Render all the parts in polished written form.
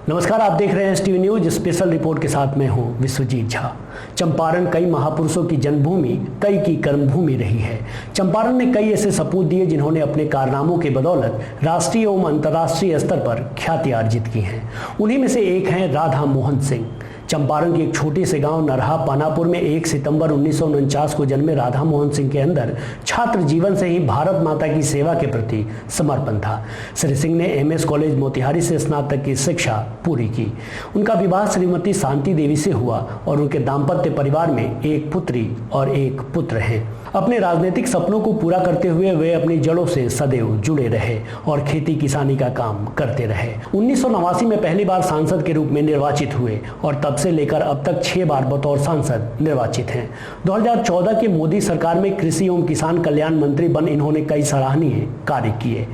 नमस्कार, आप देख रहे हैं एसटीवी न्यूज स्पेशल रिपोर्ट के साथ मैं हूं विश्वजीत झा। चंपारण कई महापुरुषों की जन्मभूमि, कई की कर्मभूमि रही है। चंपारण ने कई ऐसे सपूत दिए जिन्होंने अपने कारनामों के बदौलत राष्ट्रीय एवं अंतर्राष्ट्रीय स्तर पर ख्याति अर्जित की है। उन्हीं में से एक हैं राधा मोहन सिंह। चंपारण के एक छोटे से गांव नरहा पानापुर में 1 सितंबर 1949 को जन्मे राधा मोहन सिंह के अंदर छात्र जीवन से ही भारत माता की सेवा के प्रति समर्पण था। श्री सिंह ने एमएस कॉलेज मोतिहारी से स्नातक की शिक्षा पूरी की। उनका विवाह श्रीमती शांति देवी से हुआ और उनके दाम्पत्य परिवार में एक पुत्री और एक पुत्र हैं। अपने राजनीतिक सपनों को पूरा करते हुए वे अपनी जड़ों से सदैव जुड़े रहे और खेती किसानी का काम करते रहे। 1989 में पहली बार सांसद के रूप में निर्वाचित हुए और तब से लेकर अब तक 6 बार बतौर सांसद निर्वाचित हैं। 2014 के मोदी सरकार में कृषि एवं किसान कल्याण मंत्री बन इन्होंने कई सराहनीय कार्य किए।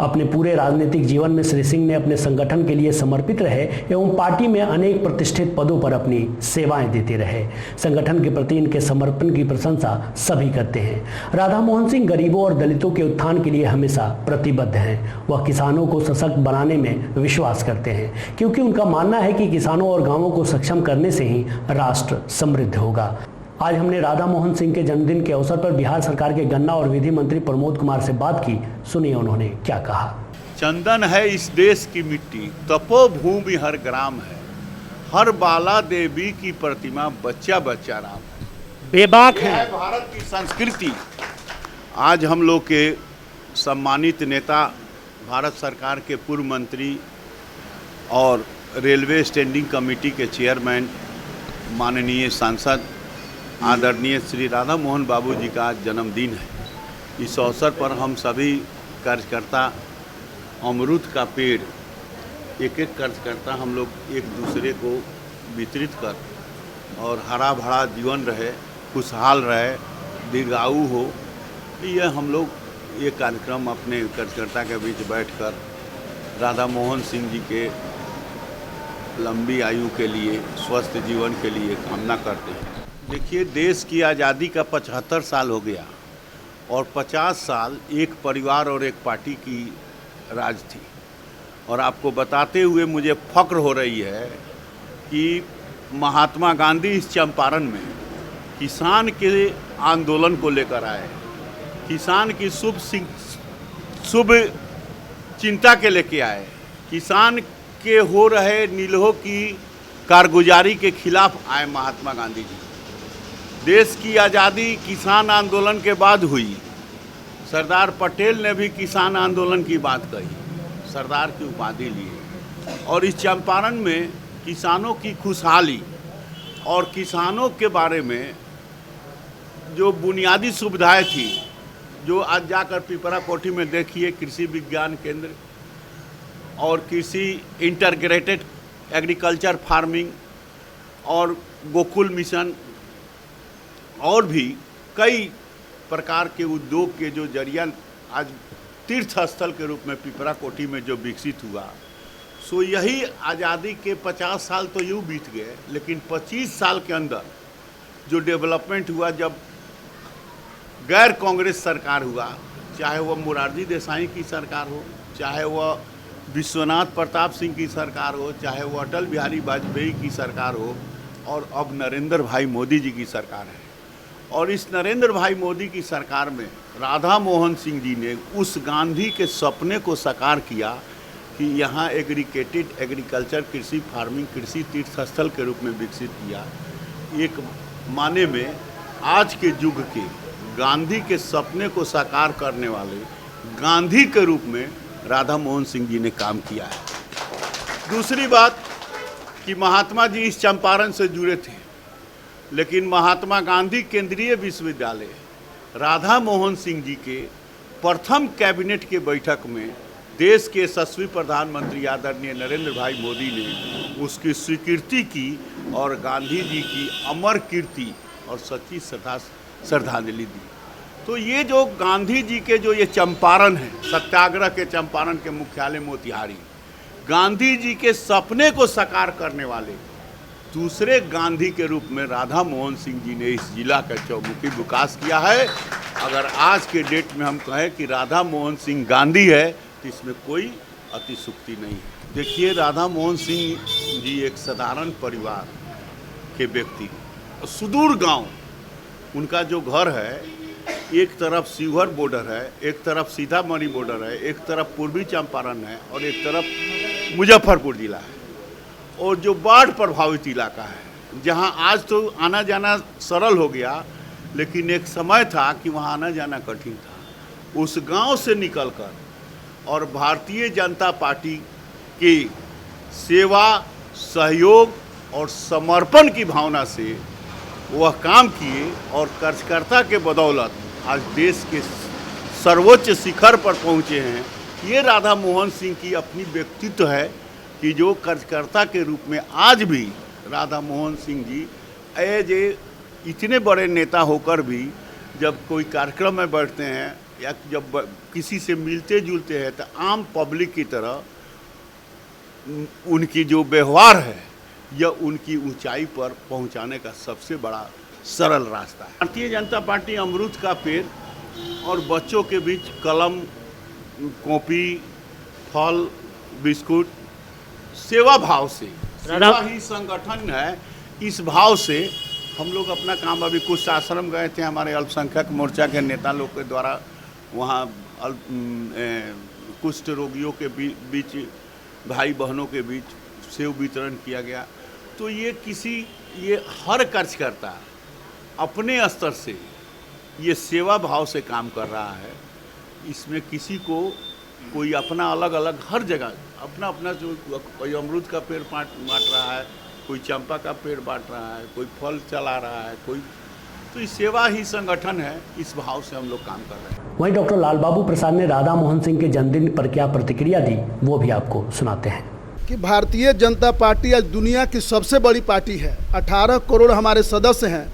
अपने पूरे राजनीतिक जीवन में श्री सिंह ने अपने संगठन के लिए समर्पित रहे एवं पार्टी में अनेक प्रतिष्ठित पदों पर अपनी सेवाएं देते रहे। संगठन के प्रति इनके समर्पण की प्रशंसा सभी करते हैं। राधा मोहन सिंह गरीबों और दलितों के उत्थान के लिए हमेशा प्रतिबद्ध हैं। वह किसानों को सशक्त बनाने में विश्वास करते हैं, क्योंकि उनका मानना है कि किसानों और गाँवों को सक्षम करने से ही राष्ट्र समृद्ध होगा। आज हमने राधा मोहन सिंह के जन्मदिन के अवसर पर बिहार सरकार के गन्ना और विधि मंत्री प्रमोद कुमार से बात की। सुनिए उन्होंने क्या कहा। चंदन है इस देश की मिट्टी, तपोभूमि हर ग्राम है, हर बाला देवी की प्रतिमा बच्चा बच्चा राम है। बेबाक है भारत की संस्कृति। आज हम लोग के सम्मानित नेता, भारत सरकार के पूर्व मंत्री और रेलवे स्टैंडिंग कमेटी के चेयरमैन माननीय सांसद आदरणीय श्री राधा मोहन बाबू जी का जन्मदिन है। इस अवसर पर हम सभी कार्यकर्ता अमरूद का पेड़ एक एक कार्यकर्ता हम लोग एक दूसरे को वितरित कर और हरा भरा जीवन रहे, खुशहाल रहे, दीर्घायु हो, यह हम लोग ये कार्यक्रम अपने कार्यकर्ता के बीच बैठकर राधा मोहन सिंह जी के लंबी आयु के लिए, स्वस्थ जीवन के लिए कामना करते हैं। देखिए, देश की आज़ादी का 75 साल हो गया और 50 साल एक परिवार और एक पार्टी की राज थी। और आपको बताते हुए मुझे फक्र हो रही है कि महात्मा गांधी इस चंपारण में किसान के आंदोलन को लेकर आए, किसान की शुभ चिंता के लेके आए, किसान के हो रहे नीलों की कारगुजारी के खिलाफ आए महात्मा गांधी जी। देश की आज़ादी किसान आंदोलन के बाद हुई। सरदार पटेल ने भी किसान आंदोलन की बात कही, सरदार की उपाधि लिए। और इस चंपारण में किसानों की खुशहाली और किसानों के बारे में जो बुनियादी सुविधाएं थी, जो आज जाकर पिपरा कोठी में देखिए, कृषि विज्ञान केंद्र और कृषि इंटीग्रेटेड एग्रीकल्चर फार्मिंग और गोकुल मिशन और भी कई प्रकार के उद्योग के जो जरिया आज तीर्थ स्थल के रूप में पिपरा कोठी में जो विकसित हुआ, सो यही आज़ादी के 50 साल तो यूँ बीत गए, लेकिन 25 साल के अंदर जो डेवलपमेंट हुआ, जब गैर कांग्रेस सरकार हुआ, चाहे वह मोरारजी देसाई की सरकार हो, चाहे वह विश्वनाथ प्रताप सिंह की सरकार हो, चाहे वह अटल बिहारी वाजपेयी की सरकार हो, और अब नरेंद्र भाई मोदी जी की सरकार है। और इस नरेंद्र भाई मोदी की सरकार में राधा मोहन सिंह जी ने उस गांधी के सपने को साकार किया कि यहाँ एग्रीकेटेड एग्रीकल्चर, कृषि फार्मिंग, कृषि तीर्थ स्थल के रूप में विकसित किया। एक माने में आज के युग के गांधी के सपने को साकार करने वाले गांधी के रूप में राधा मोहन सिंह जी ने काम किया है। दूसरी बात कि महात्मा जी इस चंपारण से जुड़े थे, लेकिन महात्मा गांधी केंद्रीय विश्वविद्यालय राधा मोहन सिंह जी के प्रथम कैबिनेट के बैठक में देश के यशस्वी प्रधानमंत्री आदरणीय नरेंद्र भाई मोदी ने उसकी स्वीकृति की और गांधी जी की अमर कीर्ति और सच्ची श्रद्धांजलि दी। तो ये जो गांधी जी के जो ये चंपारण है, सत्याग्रह के चंपारण के मुख्यालय मोतिहारी, गांधी जी के सपने को साकार करने वाले दूसरे गांधी के रूप में राधा मोहन सिंह जी ने इस जिला का चौमुखी विकास किया है। अगर आज के डेट में हम कहें कि राधा मोहन सिंह गांधी है, तो इसमें कोई अतिशुक्ति नहीं है। देखिए, राधा मोहन सिंह जी एक साधारण परिवार के व्यक्ति, सुदूर गांव, उनका जो घर है, एक तरफ शिवहर बॉर्डर है, एक तरफ सीतामढ़ी बॉर्डर है, एक तरफ पूर्वी चंपारण है और एक तरफ मुजफ्फरपुर जिला है, और जो बाढ़ प्रभावित इलाका है, जहां आज तो आना जाना सरल हो गया, लेकिन एक समय था कि वहां आना जाना कठिन था। उस गांव से निकलकर और भारतीय जनता पार्टी की सेवा, सहयोग और समर्पण की भावना से वह काम किए और कार्यकर्ता के बदौलत आज देश के सर्वोच्च शिखर पर पहुंचे हैं। ये राधा मोहन सिंह की अपनी व्यक्तित्व है कि जो कार्यकर्ता के रूप में आज भी राधा मोहन सिंह जी एज ए इतने बड़े नेता होकर भी जब कोई कार्यक्रम में बैठते हैं या जब किसी से मिलते जुलते हैं तो आम पब्लिक की तरह उनकी जो व्यवहार है यह उनकी ऊंचाई पर पहुंचाने का सबसे बड़ा सरल रास्ता है। भारतीय जनता पार्टी अमरूद का पेड़ और बच्चों के बीच कलम, कॉपी, फल, बिस्कुट, सेवा भाव से, सेवा ही संगठन है, इस भाव से हम लोग अपना काम, अभी कुछ आश्रम गए थे हमारे अल्पसंख्यक मोर्चा के नेता लोग के द्वारा, वहाँ कुष्ठ रोगियों के बीच, भाई बहनों के बीच सेव वितरण किया गया। तो ये हर कार्यकर्ता अपने स्तर से ये सेवा भाव से काम कर रहा है। इसमें किसी को कोई अपना अलग अलग, हर जगह अपना अपना, जो कोई अमरूद का पेड़ बांट रहा है, कोई चंपा का पेड़ बांट रहा है, कोई फल चला रहा है, कोई, तो ये सेवा ही संगठन है, इस भाव से हम लोग काम कर रहे हैं। वहीं डॉक्टर लाल बाबू प्रसाद ने राधा मोहन सिंह के जन्मदिन पर क्या प्रतिक्रिया दी, वो भी आपको सुनाते हैं। कि भारतीय जनता पार्टी आज दुनिया की सबसे बड़ी पार्टी है, 18 करोड़ हमारे सदस्य हैं।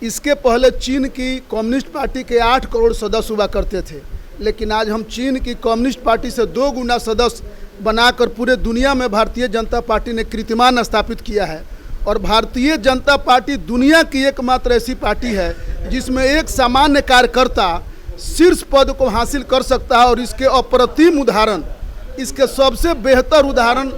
इसके पहले चीन की कम्युनिस्ट पार्टी के 8 करोड़ सदस्य हुआ करते थे, लेकिन आज हम चीन की कम्युनिस्ट पार्टी से 2 गुना सदस्य बनाकर पूरे दुनिया में भारतीय जनता पार्टी ने कीर्तिमान स्थापित किया है। और भारतीय जनता पार्टी दुनिया की एकमात्र ऐसी पार्टी है जिसमें एक सामान्य कार्यकर्ता शीर्ष पद को हासिल कर सकता है। और इसके अप्रतिम उदाहरण, इसके सबसे बेहतर उदाहरण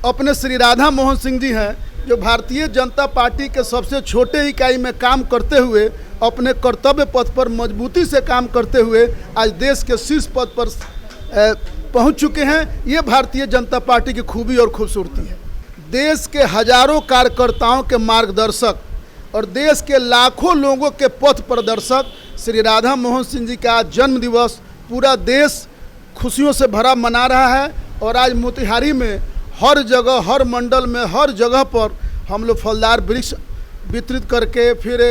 अपने श्री राधा मोहन सिंह जी हैं, जो भारतीय जनता पार्टी के सबसे छोटे इकाई में काम करते हुए अपने कर्तव्य पथ पर मजबूती से काम करते हुए आज देश के शीर्ष पद पर पहुंच चुके हैं। ये भारतीय जनता पार्टी की खूबी और खूबसूरती है। देश के हजारों कार्यकर्ताओं के मार्गदर्शक और देश के लाखों लोगों के पथ प्रदर्शक श्री राधा मोहन सिंह जी का आज जन्म दिवस पूरा देश खुशियों से भरा मना रहा है। और आज मोतिहारी में हर जगह, हर मंडल में, हर जगह पर हम लोग फलदार वृक्ष वितरित करके, फिर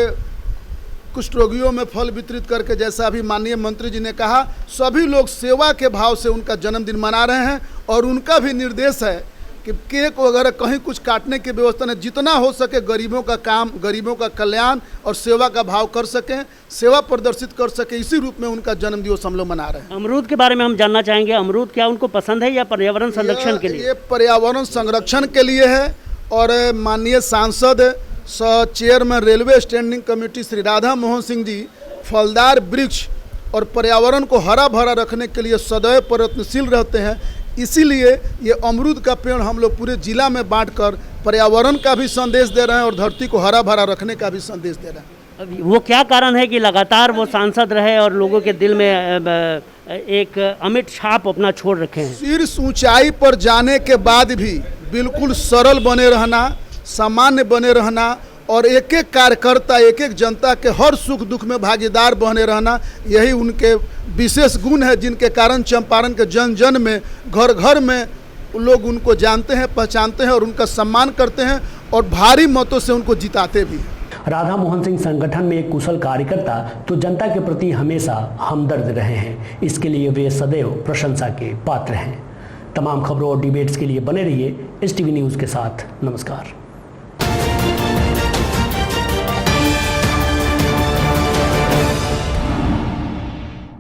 कुष्ठ रोगियों में फल वितरित करके, जैसा अभी माननीय मंत्री जी ने कहा, सभी लोग सेवा के भाव से उनका जन्मदिन मना रहे हैं। और उनका भी निर्देश है कि केक वगैरह कहीं कुछ काटने की व्यवस्था नहीं, जितना हो सके गरीबों का काम, गरीबों का कल्याण और सेवा का भाव कर सकें, सेवा प्रदर्शित कर सके, इसी रूप में उनका जन्म दिवस हम लोग मना रहे हैं। अमरूद के बारे में हम जानना चाहेंगे, अमरूद क्या उनको पसंद है या पर्यावरण संरक्षण के लिए? ये पर्यावरण संरक्षण के लिए है। और माननीय सांसद chairman railway standing committee Shri Radha Mohan Singh ji फलदार वृक्ष और पर्यावरण को हरा भरा रखने के लिए सदैव प्रयत्नशील रहते हैं। इसीलिए ये अमरूद का पेड़ हम लोग पूरे जिला में बांटकर पर्यावरण का भी संदेश दे रहे हैं और धरती को हरा भरा रखने का भी संदेश दे रहे हैं। अब वो क्या कारण है कि लगातार वो सांसद रहे और लोगों के दिल में एक अमिट छाप अपना छोड़ रखे हैं? शीर्ष ऊंचाई पर जाने के बाद भी बिल्कुल सरल बने रहना, सामान्य बने रहना और एक एक कार्यकर्ता, एक एक जनता के हर सुख दुख में भागीदार बने रहना, यही उनके विशेष गुण है, जिनके कारण चंपारण के जन जन में, घर घर में लोग उनको जानते हैं, पहचानते हैं और उनका सम्मान करते हैं और भारी मतों से उनको जिताते भी हैं। राधा मोहन सिंह संगठन में एक कुशल कार्यकर्ता तो जनता के प्रति हमेशा हमदर्द रहे हैं। इसके लिए वे सदैव प्रशंसा के पात्र हैं। तमाम खबरों और डिबेट्स के लिए बने रहिए STV न्यूज़ के साथ। नमस्कार।